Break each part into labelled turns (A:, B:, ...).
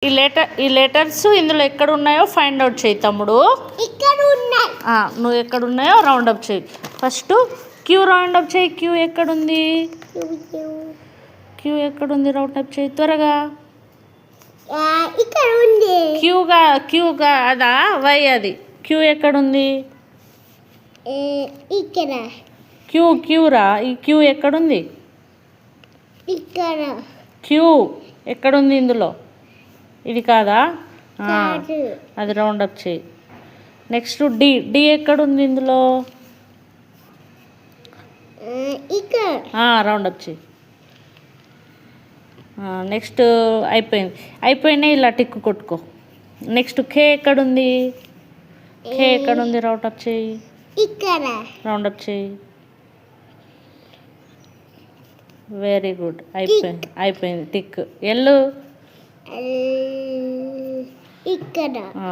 A: ఈ లెటర్స్ ఇందులో ఎక్కడ ఉన్నాయో ఫైండ్ అవుట్ చేయి తమ్ముడు. నువ్వు ఎక్కడ ఉన్నాయో రౌండ్ అప్ చేయి. ఫస్ట్ క్యూ రౌండ్ అప్ చేయి. క్యూ ఎక్కడుంది? క్యూ ఎక్కడుంది? రౌండ్ అప్ చేయి త్వరగా. క్యూగా అదా వై అది. క్యూ ఎక్కడుంది? క్యూరా. ఈ క్యూ ఎక్కడుంది? క్యూ ఎక్కడుంది ఇందులో? ఇది కాదా? అది రౌండ్ అప్ చేయి. నెక్స్ట్ డి ఎక్కడుంది ఇందులో? రౌండ్ అప్ చేయి. నెక్స్ట్ అయిపోయినాయి ఇలా టిక్ కొట్టుకో. నెక్స్ట్ కే ఎక్కడుంది? కే ఎక్కడుంది? రౌండ్ అప్ చేయి. రౌండ్ అప్ చేయి. Very good. అయిపోయింది టిక్. ఎల్లు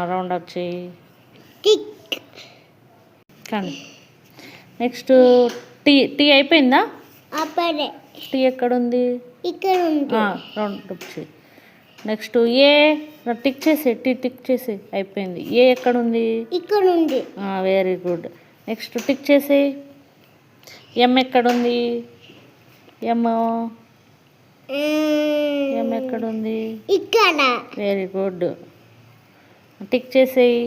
A: రౌండ్ అప్ చేయి. కానీ నెక్స్ట్ టీ అయిపోయిందా? టీ ఎక్కడుంది? రౌండ్ అప్ చేయి. నెక్స్ట్ ఏ టిక్ చేసి టిక్ చేసి అయిపోయింది. ఏ ఎక్కడుంది? Very good. నెక్స్ట్ టిక్ చేసి ఎం ఎక్కడుంది? ఎం ఎక్కడుంది? Very good. టిక్ చేసేయి.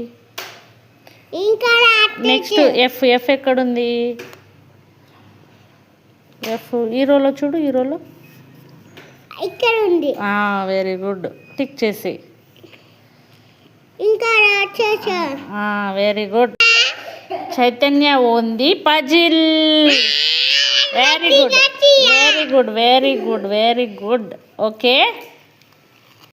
A: నెక్స్ట్ ఎఫ్ ఎక్కడుంది? ఎఫ్ ఈ రోలో చూడు. ఈ రోలో వెరీ గుడ్. టిక్ చేసేయి. Very good. చైతన్య ఉంది పజిల్. Very good. ఓకే.